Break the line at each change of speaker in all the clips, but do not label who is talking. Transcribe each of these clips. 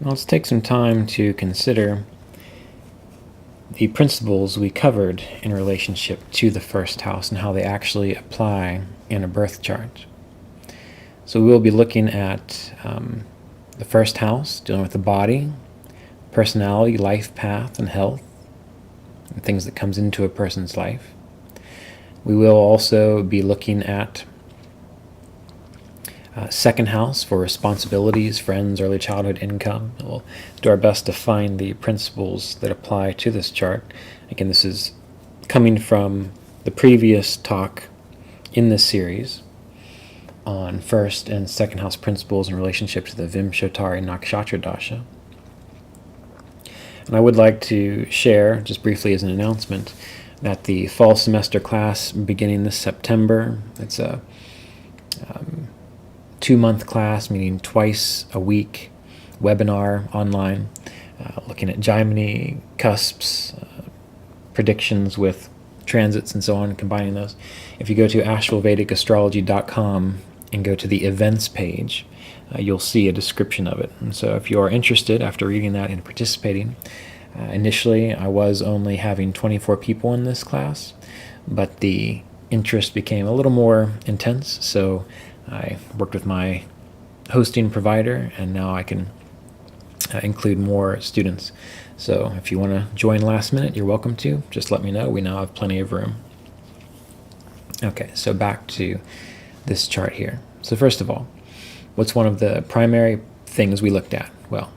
Well, let's take some time to consider the principles we covered in relationship to the first house and how they actually apply in a birth chart. So we will be looking at the first house, dealing with the body, personality, life path, and health, and things that comes into a person's life. We will also be looking at second house for responsibilities, friends, early childhood, income. We'll do our best to find the principles that apply to this chart. Again, this is coming from the previous talk in this series on first and second house principles in relationship to the Vimshottari Nakshatra Dasha. And I would like to share, just briefly as an announcement, that the fall semester class beginning this September, it's a 2-month class, meaning twice a week, webinar online, looking at Gemini, cusps, predictions with transits and so on, combining those. If you go to AshevilleVedicAstrology.com and go to the events page, you'll see a description of it. And so if you are interested, after reading that and participating, initially I was only having 24 people in this class, but the interest became a little more intense, so I worked with my hosting provider, and now I can include more students. So if you want to join last minute, you're welcome to. Just let me know. We now have plenty of room. Okay, so back to this chart here. So first of all, what's one of the primary things we looked at? Well,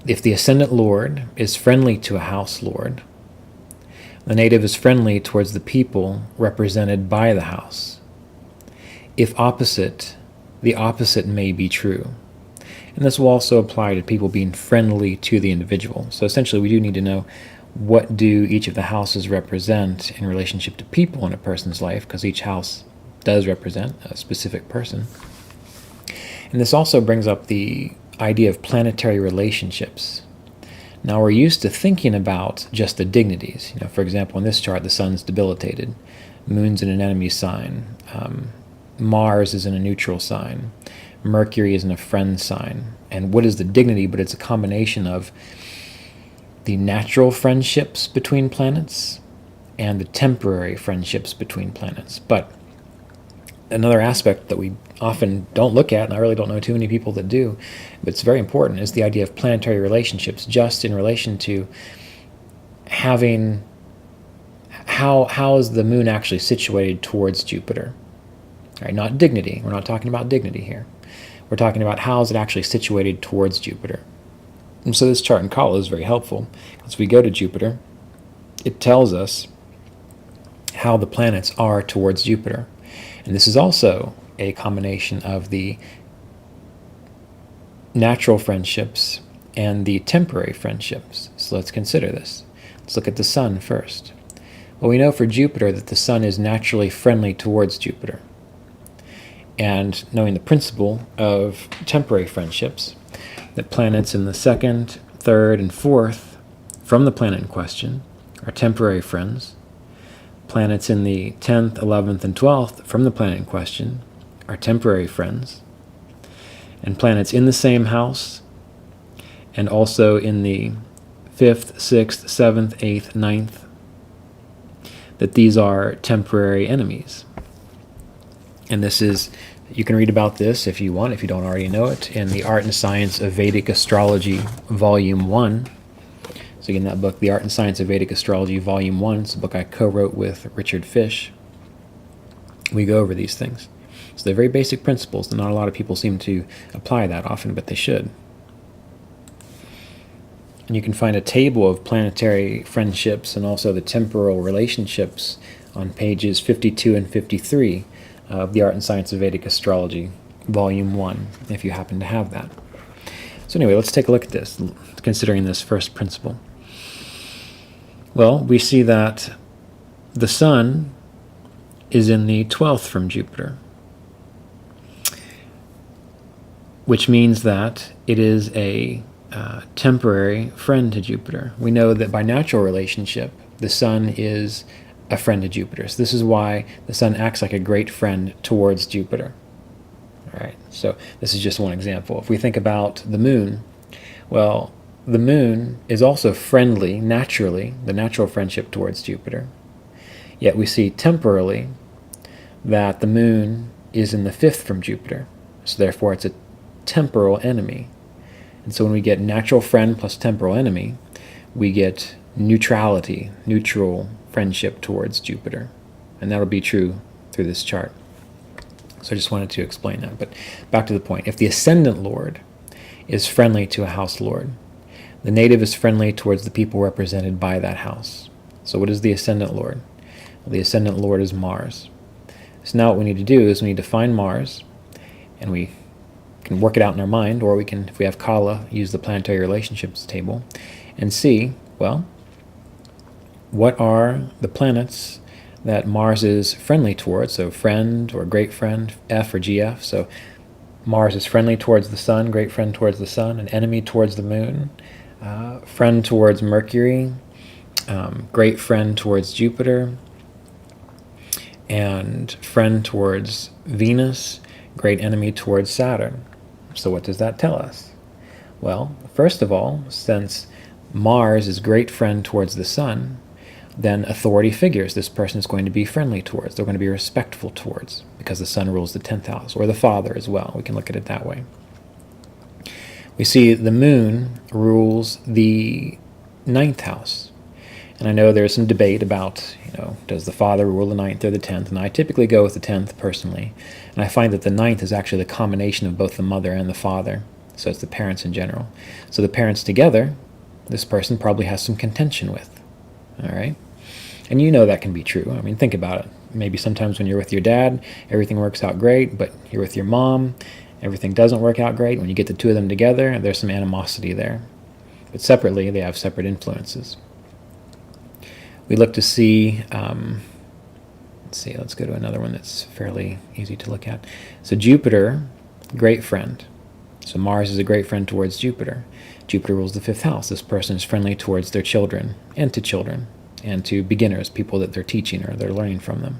if the ascendant lord is friendly to a house lord, the native is friendly towards the people represented by the house. If opposite, the opposite may be true. And this will also apply to people being friendly to the individual. So essentially we do need to know, what do each of the houses represent in relationship to people in a person's life, because each house does represent a specific person. And this also brings up the idea of planetary relationships. Now we're used to thinking about just the dignities. For example, in this chart, the sun's debilitated, moon's in an enemy sign, Mars is in a neutral sign, Mercury is in a friend sign. And what is the dignity? But it's a combination of the natural friendships between planets and the temporary friendships between planets. But another aspect that we often don't look at, and I really don't know too many people that do, but it's very important, is the idea of planetary relationships, just in relation to having, how is the moon actually situated towards Jupiter? Right, not dignity. We're not talking about dignity here. We're talking about how is it actually situated towards Jupiter. And so this chart in Kala is very helpful. As we go to Jupiter, it tells us how the planets are towards Jupiter. And this is also a combination of the natural friendships and the temporary friendships. So let's consider this. Let's look at the sun first. Well, we know for Jupiter that the sun is naturally friendly towards Jupiter. And knowing the principle of temporary friendships, that planets in the second, third, and fourth from the planet in question are temporary friends. Planets in the 10th, 11th, and 12th from the planet in question are temporary friends. And planets in the same house and also in the 5th, 6th, 7th, 8th, 9th, that these are temporary enemies. And this is, you can read about this if you want, if you don't already know it, in The Art and Science of Vedic Astrology, Volume 1. So again, that book, The Art and Science of Vedic Astrology, Volume 1, it's a book I co-wrote with Richard Fish. We go over these things. So they're very basic principles, and not a lot of people seem to apply that often, but they should. And you can find a table of planetary friendships and also the temporal relationships on pages 52 and 53 of The Art and Science of Vedic Astrology, Volume 1, if you happen to have that. So anyway, let's take a look at this, considering this first principle. Well, we see that the sun is in the 12th from Jupiter, which means that it is a temporary friend to Jupiter. We know that by natural relationship, the sun is a friend to Jupiter. So this is why the sun acts like a great friend towards Jupiter. All All right, so this is just one example. If we think about the moon, well, the moon is also friendly, naturally, the natural friendship towards Jupiter. Yet we see temporally that the moon is in the fifth from Jupiter, so therefore it's a temporal enemy. And so when we get natural friend plus temporal enemy, we get neutrality, neutral friendship towards Jupiter. And that'll be true through this chart. So I just wanted to explain that. But back to the point. If the ascendant lord is friendly to a house lord, the native is friendly towards the people represented by that house. So what is the ascendant lord? Well, the ascendant lord is Mars. So now what we need to do is we need to find Mars, and we can work it out in our mind, or we can, if we have Kala, use the Planetary Relationships table and see, well, what are the planets that Mars is friendly towards? So friend or great friend, F or GF. So Mars is friendly towards the sun, great friend towards the sun, an enemy towards the moon, friend towards Mercury, great friend towards Jupiter, and friend towards Venus, great enemy towards Saturn. So what does that tell us? Well, first of all, since Mars is great friend towards the sun, then authority figures this person is going to be friendly towards, they're going to be respectful towards, because the sun rules the 10th house, or the father as well. We can look at it that way. We see the moon rules the 9th house. And I know there's some debate about, does the father rule the 9th or the 10th? And I typically go with the 10th personally. And I find that the 9th is actually the combination of both the mother and the father. So it's the parents in general. So the parents together, this person probably has some contention with. All right? And that can be true. I mean, think about it. Maybe sometimes when you're with your dad, everything works out great, but you're with your mom, everything doesn't work out great. When you get the two of them together, there's some animosity there. But separately, they have separate influences. We look to see, let's go to another one that's fairly easy to look at. So Jupiter, great friend. So Mars is a great friend towards Jupiter. Jupiter rules the 5th house. This person is friendly towards their children, and to beginners, people that they're teaching or they're learning from them.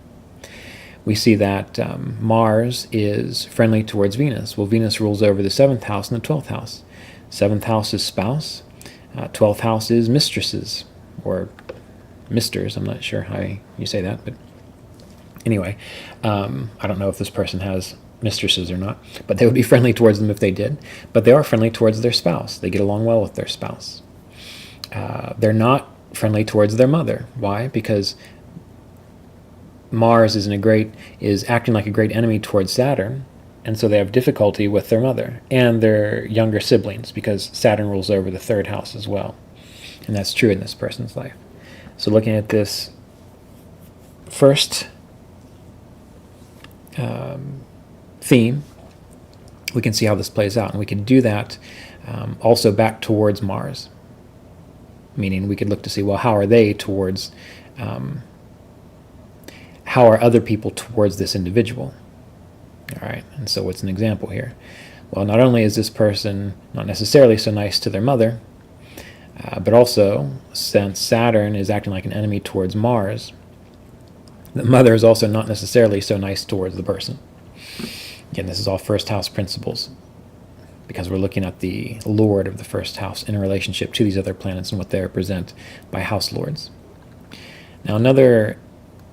We see that Mars is friendly towards Venus. Well, Venus rules over the 7th house and the 12th house. 7th house is spouse. 12th house is mistresses, or misters. I'm not sure how you say that, but anyway, I don't know if this person has mistresses or not, but they would be friendly towards them if they did. But they are friendly towards their spouse. They get along well with their spouse. They're not friendly towards their mother. Why? Because Mars is acting like a great enemy towards Saturn, and so they have difficulty with their mother and their younger siblings, because Saturn rules over the 3rd house as well. And that's true in this person's life. So looking at this first theme, we can see how this plays out. And we can do that also back towards Mars. Meaning we could look to see, well, how are they towards, how are other people towards this individual? All right, and so what's an example here? Well, not only is this person not necessarily so nice to their mother, but also, since Saturn is acting like an enemy towards Mars, the mother is also not necessarily so nice towards the person. Again, this is all 1st house principles, because we're looking at the lord of the 1st house in relationship to these other planets and what they represent by house lords. Now, another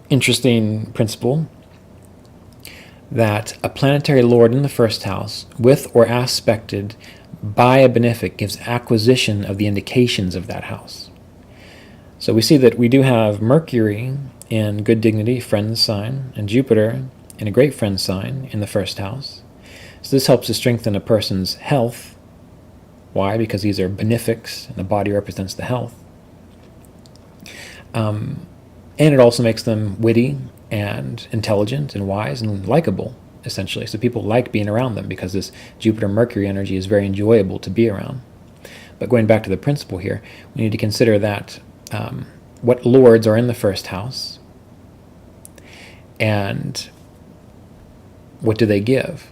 interesting principle, that a planetary lord in the 1st house, with or aspected by a benefic, gives acquisition of the indications of that house. So we see that we do have Mercury in good dignity, friend sign, and Jupiter in a great friend sign in the 1st house. So this helps to strengthen a person's health. Why? Because these are benefics, and the body represents the health. And it also makes them witty and intelligent and wise and likable, essentially. So people like being around them because this Jupiter-Mercury energy is very enjoyable to be around. But going back to the principle here, we need to consider that what lords are in the 1st house, and what do they give?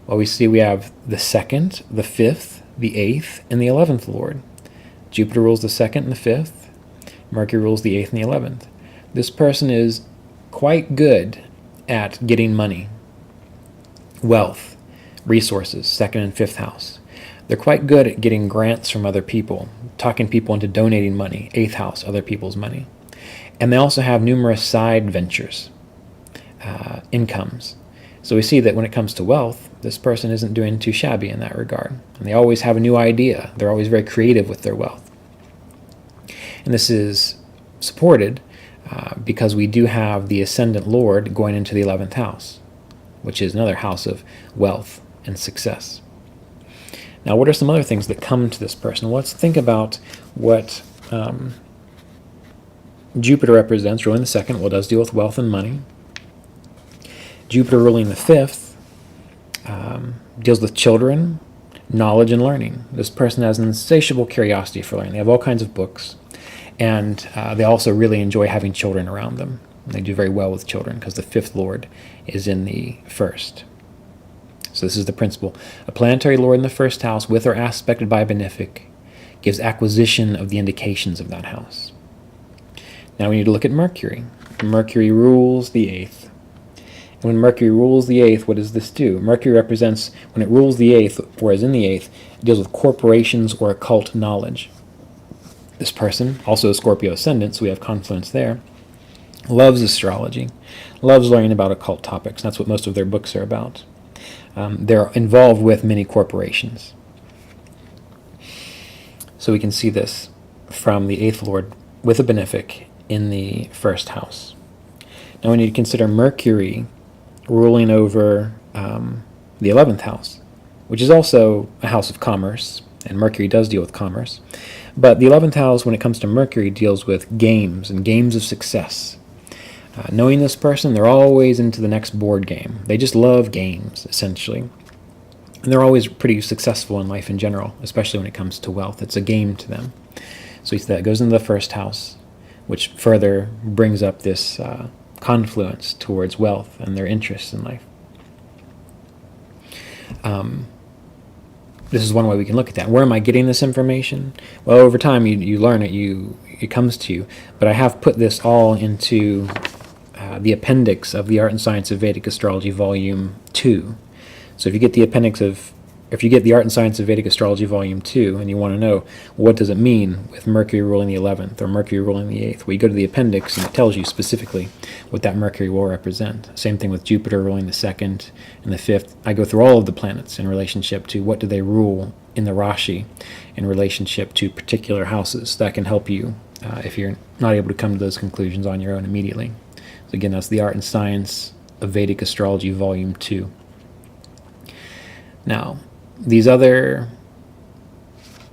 Well, we see we have the 2nd, the 5th, the 8th, and the 11th lord. Jupiter rules the 2nd and the 5th. Mercury rules the 8th and the 11th. This person is quite good at getting money, wealth, resources, 2nd and 5th house. They're quite good at getting grants from other people, talking people into donating money, 8th house, other people's money. And they also have numerous side ventures, incomes. So we see that when it comes to wealth, this person isn't doing too shabby in that regard. And they always have a new idea. They're always very creative with their wealth. And this is supported because we do have the ascendant Lord going into the 11th house, which is another house of wealth and success. Now, what are some other things that come to this person? Well, let's think about what Jupiter represents, ruling the 2nd. Well, it does deal with wealth and money. Jupiter ruling the 5th deals with children, knowledge, and learning. This person has an insatiable curiosity for learning. They have all kinds of books, and they also really enjoy having children around them. And they do very well with children because the 5th Lord is in the 1st. So this is the principle. A planetary Lord in the 1st house, with or aspected by a benefic, gives acquisition of the indications of that house. Now we need to look at Mercury. Mercury rules the 8th. And when Mercury rules the 8th, what does this do? Mercury represents, when it rules the 8th, whereas in the 8th, it deals with corporations or occult knowledge. This person, also a Scorpio ascendant, so we have confluence there, loves astrology, loves learning about occult topics. That's what most of their books are about. They're involved with many corporations. So we can see this from the 8th Lord with a benefic in the 1st house. Now we need to consider Mercury ruling over the 11th house, which is also a house of commerce, and Mercury does deal with commerce. But the 11th house, when it comes to Mercury, deals with games and games of success. Knowing this person, they're always into the next board game. They just love games, essentially. And they're always pretty successful in life in general, especially when it comes to wealth. It's a game to them. So that goes into the 1st house, which further brings up this confluence towards wealth and their interests in life. This is one way we can look at that. Where am I getting this information? Well, over time you learn it, it comes to you. But I have put this all into the appendix of the Art and Science of Vedic Astrology, Volume 2. So if you get the Art and Science of Vedic Astrology, Volume 2, and you want to know what does it mean with Mercury ruling the 11th or Mercury ruling the 8th, well, you go to the appendix and it tells you specifically what that Mercury will represent. Same thing with Jupiter ruling the 2nd and the 5th. I go through all of the planets in relationship to what do they rule in the Rashi in relationship to particular houses. That can help you if you're not able to come to those conclusions on your own immediately. So again, that's the Art and Science of Vedic Astrology, Volume 2. Now, these other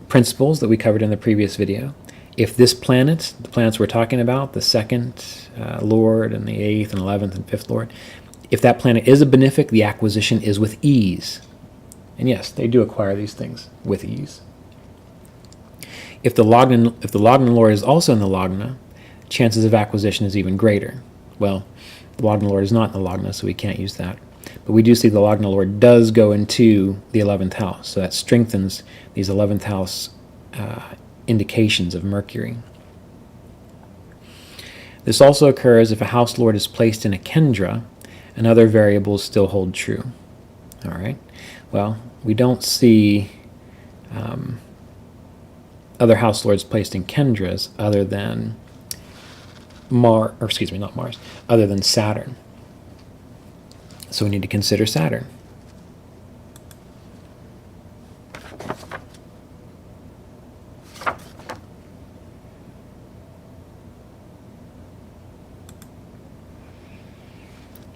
principles that we covered in the previous video, if this planet, the planets we're talking about, the 2nd Lord and the 8th and 11th and 5th Lord, if that planet is a benefic, the acquisition is with ease. And yes, they do acquire these things with ease. If the Lagna Lord is also in the Lagna, chances of acquisition is even greater. Well, the Lagna Lord is not in the Lagna, so we can't use that. But we do see the Lagna Lord does go into the 11th house, so that strengthens these 11th house indications of Mercury. This also occurs if a house lord is placed in a Kendra and other variables still hold true. All right. Well, we don't see other house lords placed in Kendras other than other than Saturn. So we need to consider Saturn.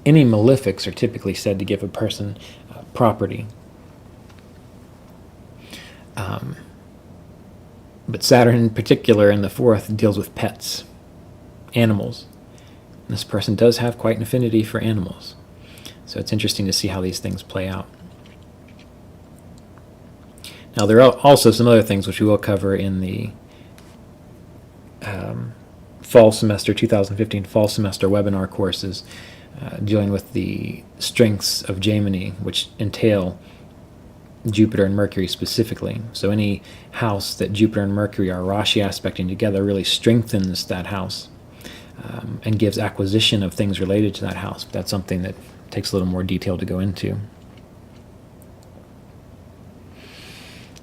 Any malefics are typically said to give a person property. But Saturn in particular in the 4th deals with pets, animals. And this person does have quite an affinity for animals. So it's interesting to see how these things play out. Now there are also some other things which we will cover in the fall semester, 2015 fall semester webinar courses dealing with the strengths of Gemini, which entail Jupiter and Mercury specifically. So any house that Jupiter and Mercury are Rashi aspecting together really strengthens that house and gives acquisition of things related to that house. That's something that takes a little more detail to go into.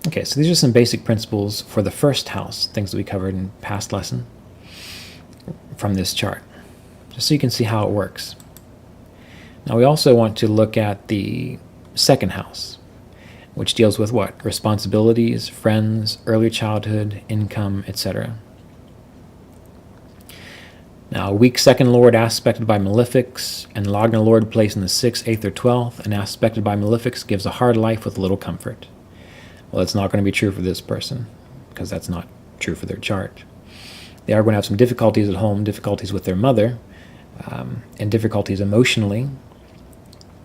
Okay, so these are some basic principles for the first house, things that we covered in past lesson from this chart, just so you can see how it works. Now we also want to look at the second house, which deals with what? Responsibilities, friends, early childhood, income, etc. Now, a weak second lord aspected by malefics, and Lagna lord placed in the 6th, 8th, or 12th, and aspected by malefics gives a hard life with little comfort. Well, that's not going to be true for this person, because that's not true for their chart. They are going to have some difficulties at home, difficulties with their mother, and difficulties emotionally,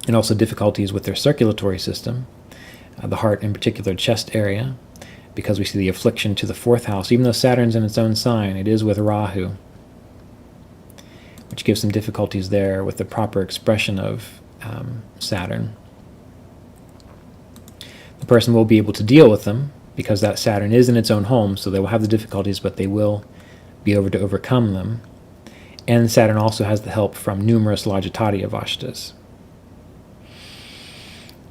and also difficulties with their circulatory system, the heart in particular, chest area, because we see the affliction to the 4th house. Even though Saturn's in its own sign, it is with Rahu, which gives some difficulties there with the proper expression of Saturn. The person will be able to deal with them because that Saturn is in its own home, so they will have the difficulties, but they will be able to overcome them. And Saturn also has the help from numerous Logitati Avashtas.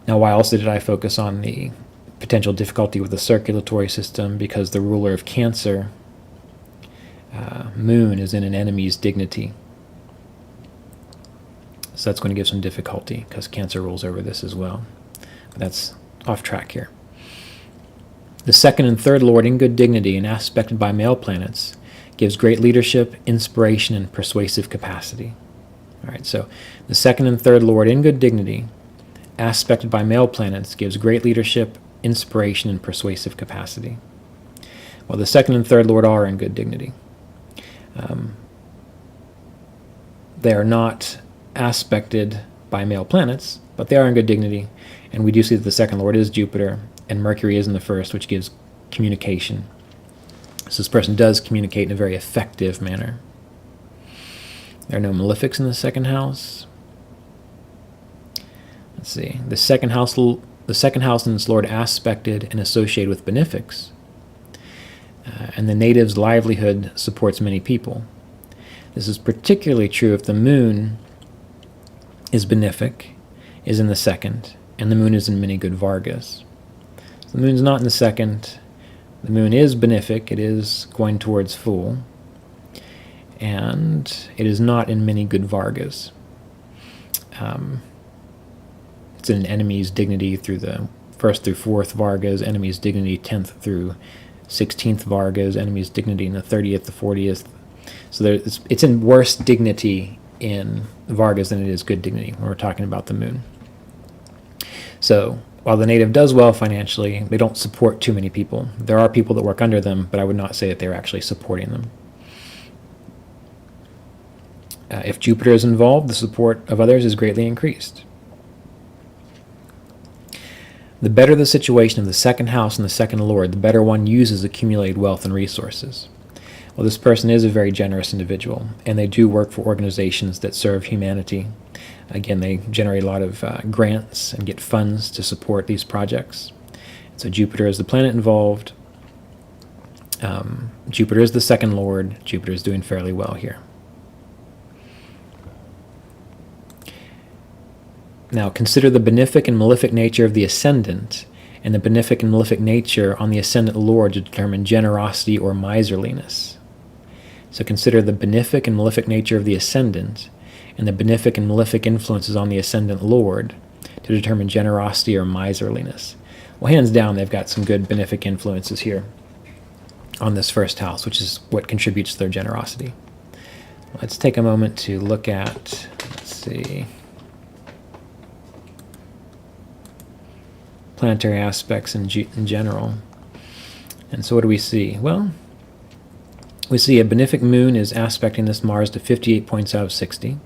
Now, why also did I focus on the potential difficulty with the circulatory system? Because the ruler of Cancer, Moon, is in an enemy's dignity. So that's going to give some difficulty because Cancer rules over this as well. But that's off track here. The 2nd and 3rd lord in good dignity and aspected by male planets gives great leadership, inspiration, and persuasive capacity. All right, so the 2nd and 3rd lord in good dignity aspected by male planets gives great leadership, inspiration, and persuasive capacity. Well, the 2nd and 3rd lord are in good dignity. They are not aspected by male planets, but they are in good dignity, and we do see that the 2nd lord is Jupiter, and Mercury is in the 1st, which gives communication. So this person does communicate in a very effective manner. There are no malefics in the 2nd house. Let's see. The second house in its lord aspected and associated with benefics, and the native's livelihood supports many people. This is particularly true if the moon is benefic, is in the 2nd, and the moon is in many good Vargas. So the moon's not in the 2nd. The moon is benefic. It is going towards full, and it is not in many good Vargas. It's in enemy's dignity through the 1st through 4th Vargas, enemy's dignity 10th through 16th Vargas, enemy's dignity in the 30th, the 40th. So it's in worse dignity in Vargas than it is good dignity when we're talking about the moon. So while the native does well financially, they don't support too many people. There are people that work under them, but I would not say that they're actually supporting them. If Jupiter is involved, the support of others is greatly increased. The better the situation of the 2nd house and the 2nd lord, the better one uses accumulated wealth and resources. Well, this person is a very generous individual, and they do work for organizations that serve humanity. Again, they generate a lot of grants and get funds to support these projects. So Jupiter is the planet involved. Jupiter is the 2nd lord. Jupiter is doing fairly well here. Now, consider the benefic and malefic nature of the ascendant, and the benefic and malefic nature on the ascendant lord to determine generosity or miserliness. So consider the benefic and malefic nature of the ascendant, and the benefic and malefic influences on the ascendant lord to determine generosity or miserliness. Well, hands down, they've got some good benefic influences here on this 1st house, which is what contributes to their generosity. Let's take a moment to look at, let's see, planetary aspects in general. And so what do we see? Well, we see a benefic moon is aspecting this Mars to 58 points out of 60.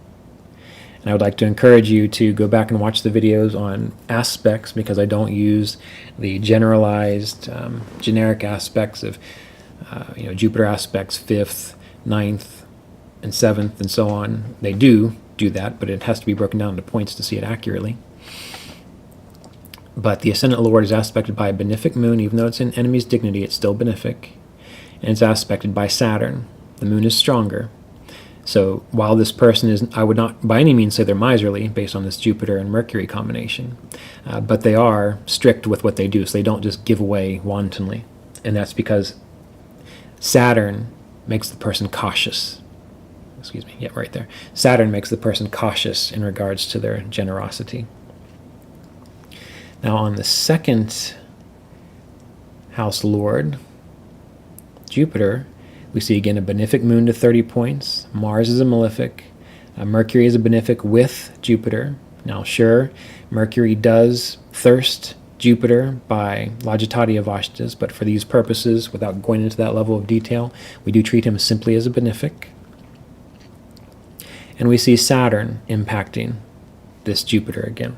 And I would like to encourage you to go back and watch the videos on aspects, because I don't use the generalized, generic aspects of Jupiter aspects 5th, 9th, and 7th, and so on. They do that, but it has to be broken down into points to see it accurately. But the ascendant lord is aspected by a benefic moon. Even though it's in enemy's dignity, it's still benefic. And it's aspected by Saturn. The moon is stronger. So while this person is, I would not by any means say they're miserly based on this Jupiter and Mercury combination, but they are strict with what they do, so they don't just give away wantonly. And that's because Saturn makes the person cautious. Excuse me, yeah, right there. Saturn makes the person cautious in regards to their generosity. Now on the second house lord, Jupiter, we see again a benefic moon to 30 points. Mars is a malefic. Mercury is a benefic with Jupiter. Now sure, Mercury does thirst Jupiter by logitati of ashtas, but for these purposes, without going into that level of detail, we do treat him simply as a benefic. And we see Saturn impacting this Jupiter again.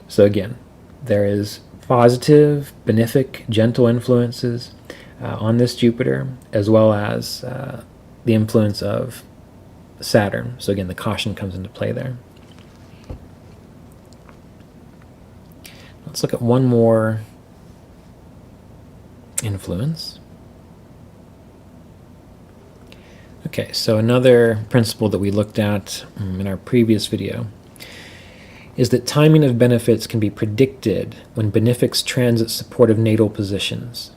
So again, there is positive, benefic, gentle influences on this Jupiter, as well as the influence of Saturn. So again, the caution comes into play there. Let's look at one more influence. Okay, so another principle that we looked at in our previous video is that timing of benefits can be predicted when benefics transit supportive natal positions,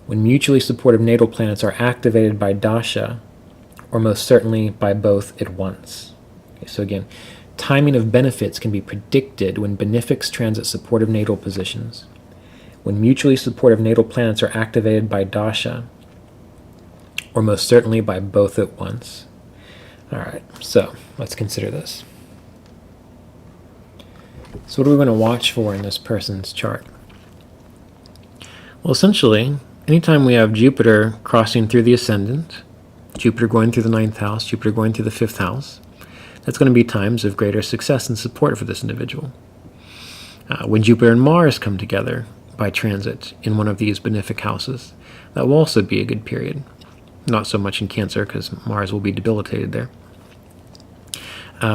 when mutually supportive natal planets are activated by dasha, or most certainly by both at once. Okay, so again, timing of benefits can be predicted when benefics transit supportive natal positions, when mutually supportive natal planets are activated by dasha, or most certainly by both at once. All right, so let's consider this. So what are we going to watch for in this person's chart? Well, essentially, anytime we have Jupiter crossing through the ascendant, Jupiter going through the 9th house, Jupiter going through the 5th house, that's going to be times of greater success and support for this individual. When Jupiter and Mars come together by transit in one of these benefic houses, that will also be a good period. Not so much in Cancer, because Mars will be debilitated there.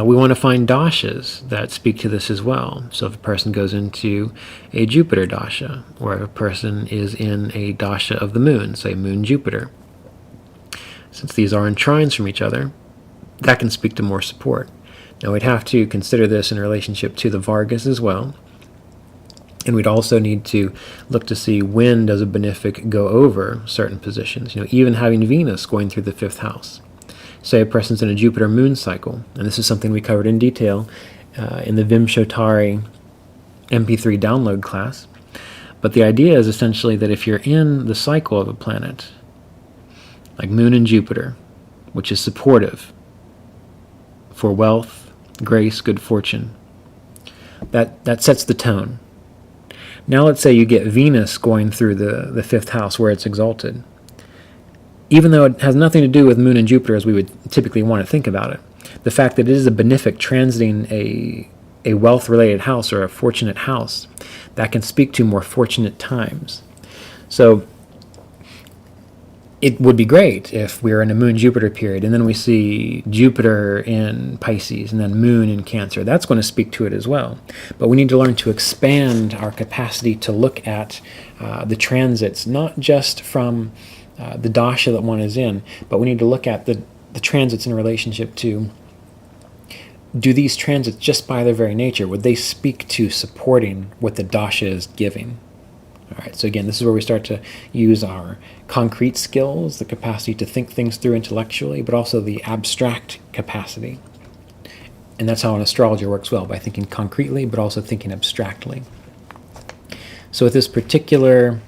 We want to find dashas that speak to this as well. So if a person goes into a Jupiter dasha, or if a person is in a dasha of the moon, say Moon Jupiter, since these are in trines from each other, that can speak to more support. Now we'd have to consider this in relationship to the Vargas as well. And we'd also need to look to see when does a benefic go over certain positions. Even having Venus going through the 5th house. Say a person's in a Jupiter moon cycle, and this is something we covered in detail in the Vimshottari MP3 download class. But the idea is essentially that if you're in the cycle of a planet, like Moon and Jupiter, which is supportive for wealth, grace, good fortune, that sets the tone. Now let's say you get Venus going through the 5th house where it's exalted. Even though it has nothing to do with Moon and Jupiter as we would typically want to think about it, the fact that it is a benefic transiting a wealth-related house or a fortunate house, that can speak to more fortunate times. So it would be great if we were in a Moon-Jupiter period and then we see Jupiter in Pisces and then Moon in Cancer. That's going to speak to it as well. But we need to learn to expand our capacity to look at the transits, not just from the dasha that one is in, but we need to look at the transits in relationship to, do these transits just by their very nature, would they speak to supporting what the dasha is giving? All right, so again, this is where we start to use our concrete skills, the capacity to think things through intellectually, but also the abstract capacity. And that's how an astrologer works well, by thinking concretely, but also thinking abstractly. So with this particular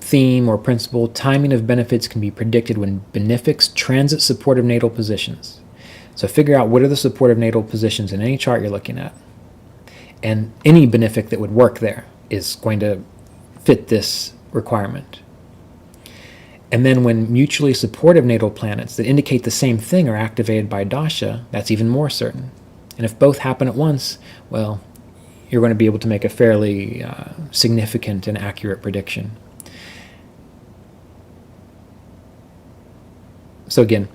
theme or principle, timing of benefits can be predicted when benefics transit supportive natal positions. So figure out what are the supportive natal positions in any chart you're looking at. And any benefic that would work there is going to fit this requirement. And then when mutually supportive natal planets that indicate the same thing are activated by dasha, that's even more certain. And if both happen at once, well, you're going to be able to make a fairly significant and accurate prediction. So again,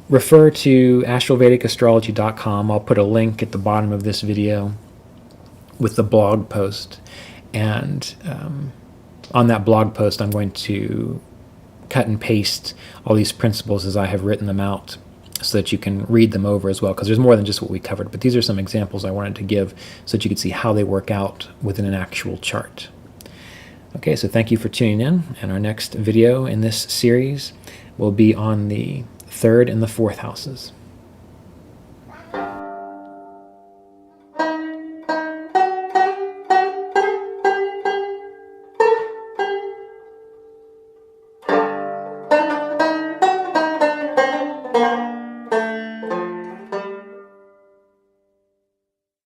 refer to astrovedicastrology.com. I'll put a link at the bottom of this video with the blog post. And on that blog post, I'm going to cut and paste all these principles as I have written them out so that you can read them over as well, because there's more than just what we covered. But these are some examples I wanted to give so that you could see how they work out within an actual chart. Okay, so thank you for tuning in, and our next video in this series will be on the 3rd and the 4th houses.